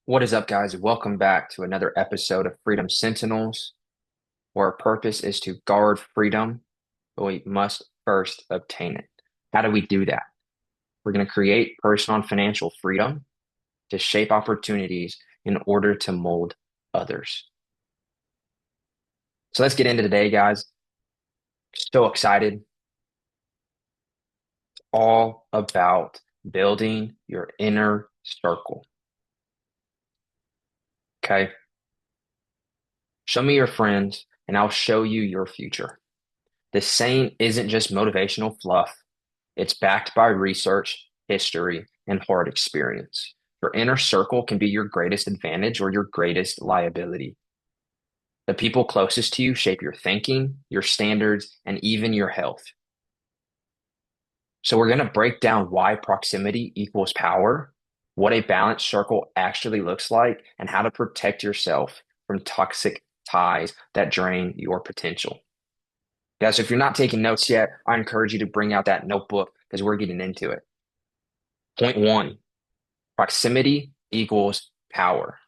What is up, guys? Welcome back to another episode of Freedom Sentinels, where our purpose is to guard freedom, but we must first obtain it. How do we do that? We're going to create personal and financial freedom to shape opportunities in order to mold others. So let's get into today, guys. So excited. All about building your inner circle. Okay. Show me your friends, and I'll show you your future. This saying isn't just motivational fluff. It's backed by research, history, and hard experience. Your inner circle can be your greatest advantage or your greatest liability. The people closest to you shape your thinking, your standards, and even your health. So we're going to break down why proximity equals power, what a balanced circle actually looks like, and how to protect yourself from toxic ties that drain your potential. Guys, if you're not taking notes yet, I encourage you to bring out that notebook because we're getting into it. Point one, proximity equals power.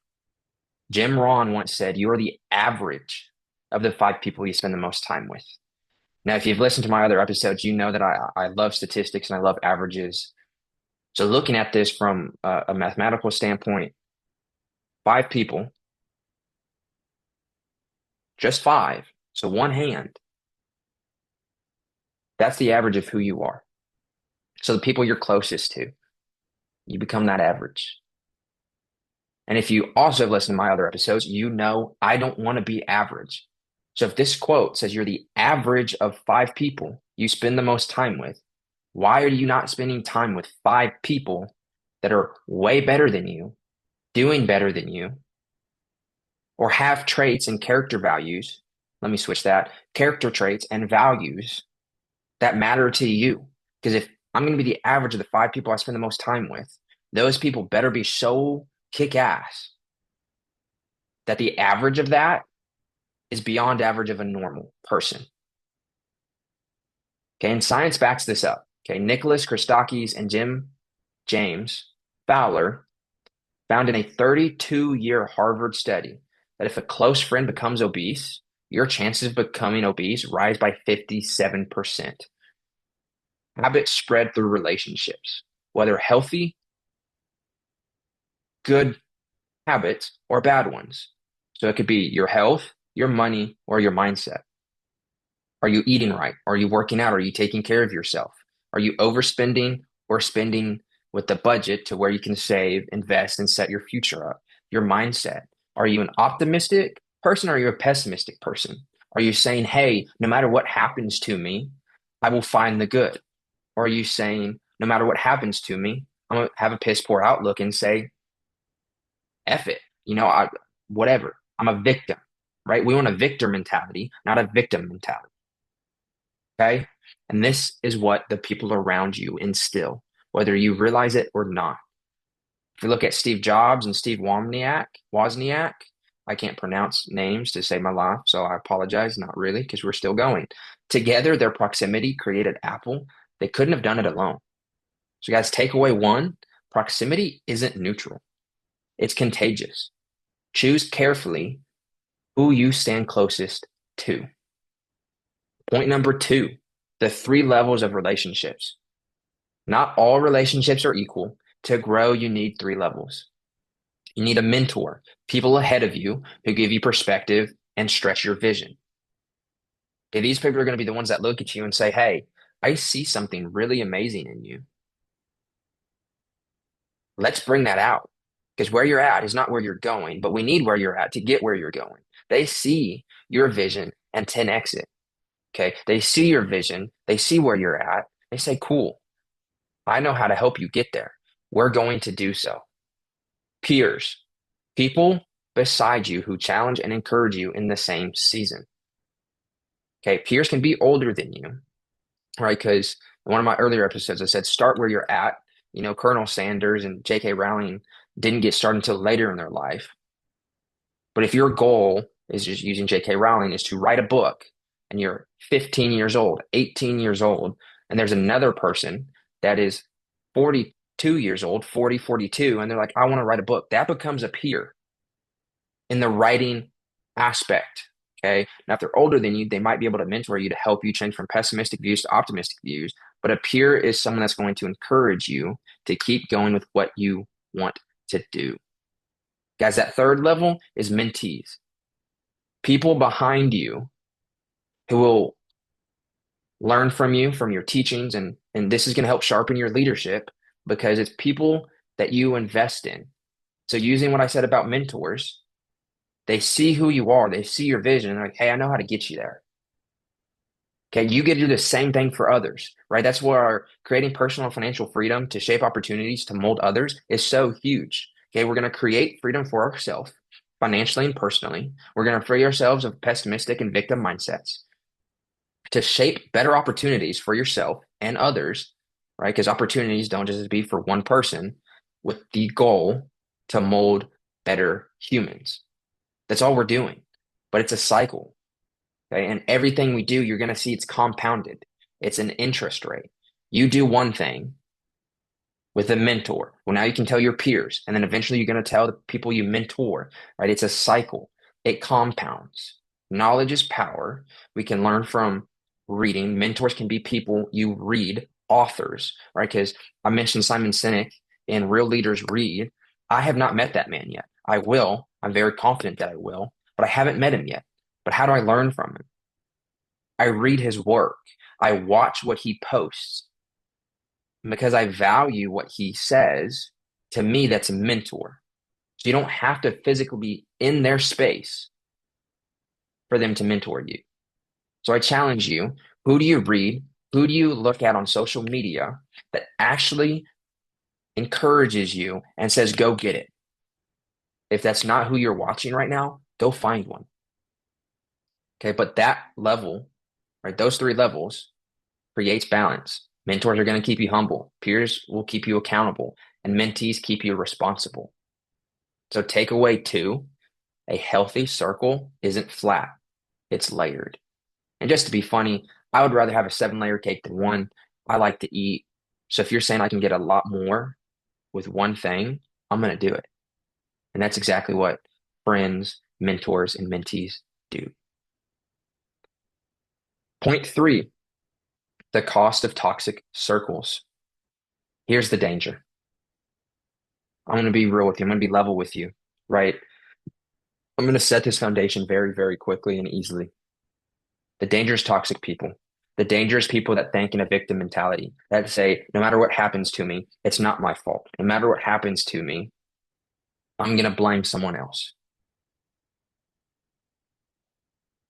Jim Rohn once said, you are the average of the five people you spend the most time with. Now, if you've listened to my other episodes, you know that I love statistics and I love averages. So looking at this from a mathematical standpoint, five people, just five, so one hand, that's the average of who you are. So the people you're closest to, you become that average. And if you also have listened to my other episodes, you know I don't want to be average. So if this quote says you're the average of five people you spend the most time with, why are you not spending time with five people that are way better than you, doing better than you, or have traits and character values? Let me switch that. Character traits and values that matter to you. Because if I'm going to be the average of the five people I spend the most time with, those people better be so kick ass that the average of that is beyond average of a normal person. Okay, and science backs this up. Okay, Nicholas Christakis and James Fowler found in a 32-year Harvard study that if a close friend becomes obese, your chances of becoming obese rise by 57%. Habits spread through relationships, whether healthy, good habits, or bad ones. So it could be your health, your money, or your mindset. Are you eating right? Are you working out? Are you taking care of yourself? Are you overspending or spending with the budget to where you can save, invest, and set your future up? Your mindset. Are you an optimistic person or are you a pessimistic person? Are you saying, hey, no matter what happens to me, I will find the good? Or are you saying, no matter what happens to me, I'm gonna have a piss poor outlook and say, F it, whatever. I'm a victim, right? We want a victor mentality, not a victim mentality. Okay. And this is what the people around you instill, whether you realize it or not. If you look at Steve Jobs and Steve Wozniak, I can't pronounce names to save my life, so I apologize, not really, because we're still going. Together, their proximity created Apple. They couldn't have done it alone. So, guys, takeaway one, proximity isn't neutral. It's contagious. Choose carefully who you stand closest to. Point number two, the three levels of relationships. Not all relationships are equal. To grow, you need three levels. You need a mentor, people ahead of you who give you perspective and stretch your vision. Okay, these people are going to be the ones that look at you and say, hey, I see something really amazing in you. Let's bring that out because where you're at is not where you're going, but we need where you're at to get where you're going. They see your vision and 10x it. Okay. They see your vision. They see where you're at. They say, cool. I know how to help you get there. We're going to do so. Peers, people beside you who challenge and encourage you in the same season. Okay. Peers can be older than you, right? Because in one of my earlier episodes, I said, start where you're at. Colonel Sanders and J.K. Rowling didn't get started until later in their life. But if your goal is just using J.K. Rowling is to write a book and you're 15 years old, 18 years old, and there's another person that is 40 2 years old, 40, 42, and they're like, I want to write a book. That becomes a peer in the writing aspect. Okay. Now, if they're older than you, they might be able to mentor you to help you change from pessimistic views to optimistic views. But a peer is someone that's going to encourage you to keep going with what you want to do. Guys, that third level is mentees, people behind you who will learn from you, from your teachings, and this is going to help sharpen your leadership because it's people that you invest in. So using what I said about mentors, they see who you are, they see your vision, and they're like, hey, I know how to get you there. Okay, you get to do the same thing for others, right? That's where our creating personal financial freedom to shape opportunities to mold others is so huge. Okay, we're going to create freedom for ourselves financially and personally. We're going to free ourselves of pessimistic and victim mindsets to shape better opportunities for yourself and others, right? Because opportunities don't just be for one person with the goal to mold better humans. That's all we're doing. But it's a cycle. Okay. And everything we do, you're going to see it's compounded. It's an interest rate. You do one thing with a mentor. Well, now you can tell your peers, and then eventually you're going to tell the people you mentor, right? It's a cycle. It compounds. Knowledge is power. We can learn from reading. Mentors can be people you read, authors, right? Because I mentioned Simon Sinek and Real Leaders Read. I have not met that man yet. I will. I'm very confident that I will, but I haven't met him yet. But how do I learn from him? I read his work. I watch what he posts. And because I value what he says, to me, that's a mentor. So you don't have to physically be in their space for them to mentor you. So I challenge you, who do you read? Who do you look at on social media that actually encourages you and says, go get it? If that's not who you're watching right now, go find one. Okay. But that level, right? Those three levels creates balance. Mentors are going to keep you humble. Peers will keep you accountable, and mentees keep you responsible. So takeaway two, a healthy circle isn't flat, it's layered. And just to be funny, I would rather have a 7 layer cake than one. I like to eat. So if you're saying I can get a lot more with one thing, I'm going to do it. And that's exactly what friends, mentors, and mentees do. Point three, the cost of toxic circles. Here's the danger. I'm going to be real with you. I'm going to be level with you, right? I'm going to set this foundation very, very quickly and easily. The dangerous toxic people, the dangerous people that think in a victim mentality, that say, no matter what happens to me, it's not my fault. No matter what happens to me, I'm going to blame someone else.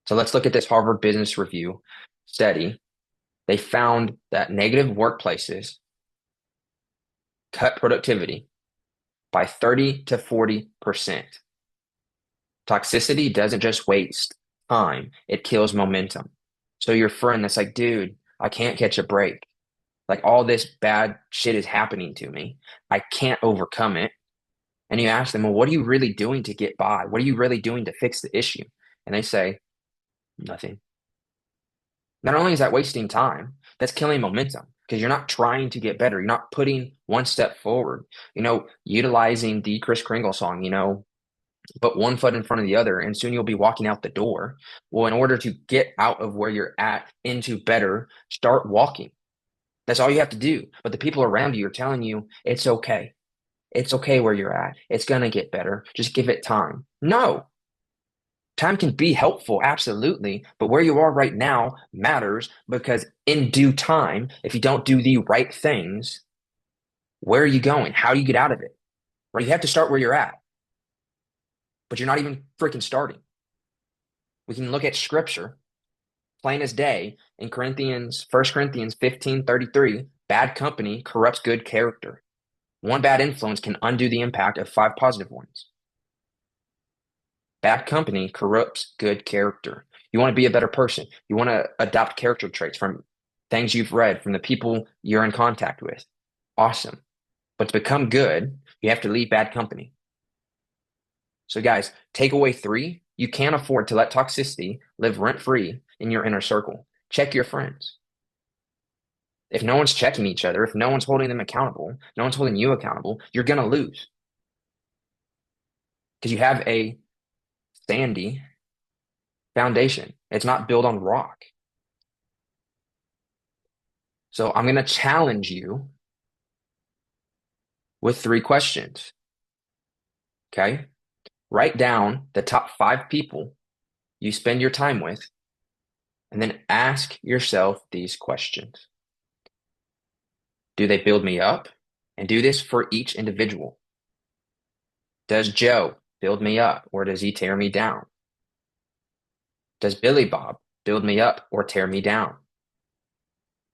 So let's look at this Harvard Business Review study. They found that negative workplaces cut productivity by 30 to 40%. Toxicity doesn't just waste time, it kills momentum. So your friend that's like, dude, I can't catch a break. Like all this bad shit is happening to me. I can't overcome it. And you ask them, well, what are you really doing to get by? What are you really doing to fix the issue? And they say, nothing. Not only is that wasting time, that's killing momentum because you're not trying to get better. You're not putting one step forward. Utilizing the Chris Kringle song, put one foot in front of the other, and soon you'll be walking out the door. Well, in order to get out of where you're at into better, start walking. That's all you have to do. But the people around you are telling you it's okay. It's okay where you're at. It's going to get better. Just give it time. No, time can be helpful, absolutely. But where you are right now matters because in due time, if you don't do the right things, where are you going? How do you get out of it? Right? You have to start where you're at, but you're not even freaking starting. We can look at scripture plain as day in First Corinthians 15:33, bad company corrupts good character. One bad influence can undo the impact of five positive ones. Bad company corrupts good character. You want to be a better person. You want to adopt character traits from things you've read, from the people you're in contact with. Awesome. But to become good, you have to leave bad company. So, guys, takeaway three, you can't afford to let toxicity live rent free in your inner circle. Check your friends. If no one's checking each other, if no one's holding them accountable, no one's holding you accountable, you're going to lose because you have a sandy foundation. It's not built on rock. So I'm going to challenge you with three questions. Okay. Write down the top five people you spend your time with, and then ask yourself these questions. Do they build me up? And do this for each individual. Does Joe build me up or does he tear me down? Does Billy Bob build me up or tear me down?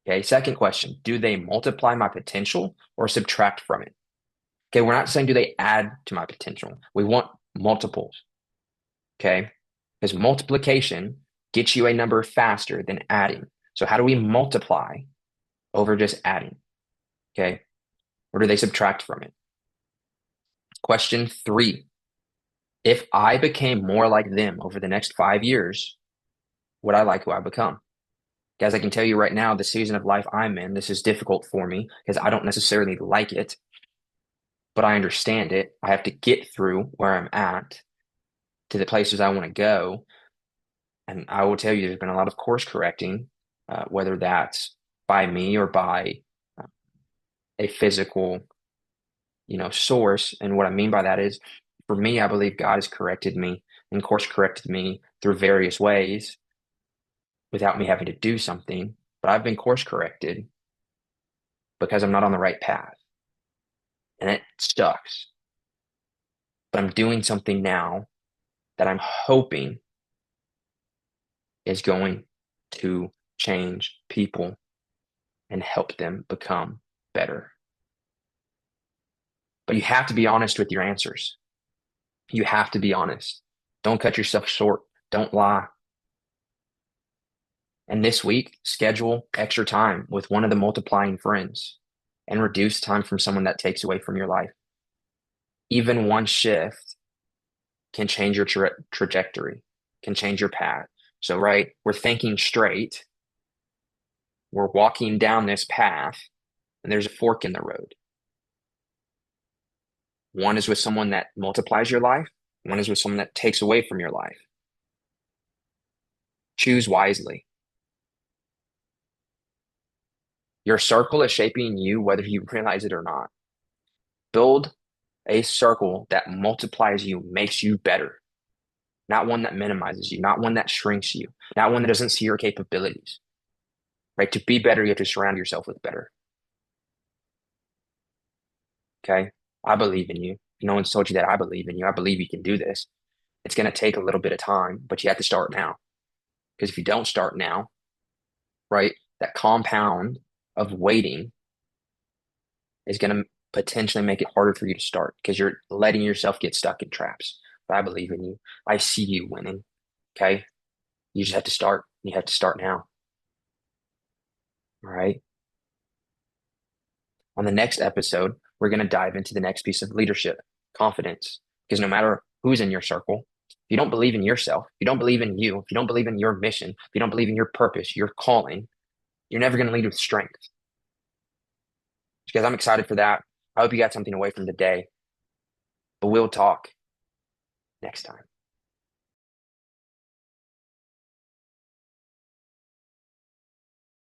Okay, second question, do they multiply my potential or subtract from it? Okay, we're not saying do they add to my potential. We want multiples. Okay, because multiplication gets you a number faster than adding. So how do we multiply over just adding? Okay, or do they subtract from it? Question three, if I became more like them over the next 5 years, would I like who I become? Guys, I can tell you right now, the season of life I'm in, this is difficult for me because I don't necessarily like it, but I understand it. I have to get through where I'm at to the places I want to go. And I will tell you, there's been a lot of course correcting, whether that's by me or by uh, a physical, source. And what I mean by that is, for me, I believe God has corrected me and course corrected me through various ways without me having to do something. But I've been course corrected because I'm not on the right path. And it sucks. But I'm doing something now that I'm hoping is going to change people and help them become better. But you have to be honest with your answers. You have to be honest. Don't cut yourself short. Don't lie. And this week, schedule extra time with one of the multiplying friends and reduce time from someone that takes away from your life. Even one shift can change your trajectory, can change your path. So, right, we're thinking straight, we're walking down this path, and there's a fork in the road. One is with someone that multiplies your life, one is with someone that takes away from your life. Choose wisely. Your circle is shaping you whether you realize it or not. Build a circle that multiplies you, makes you better, not one that minimizes you, not one that shrinks you, not one that doesn't see your capabilities. Right? To be better, you have to surround yourself with better. Okay? I believe in you. No one's told you that. I believe in you. I believe you can do this. It's going to take a little bit of time, but you have to start now. Because if you don't start now, right, that compound of waiting is going to potentially make it harder for you to start because you're letting yourself get stuck in traps. But I believe in you. I see you winning. Okay? You just have to start. You have to start now. All right? On the next episode, we're going to dive into the next piece of leadership, confidence. Because no matter who's in your circle, if you don't believe in yourself, if you don't believe in you, if you don't believe in your mission, if you don't believe in your purpose, your calling, you're never going to lead with strength. Because I'm excited for that. I hope you got something away from the day. But we'll talk next time.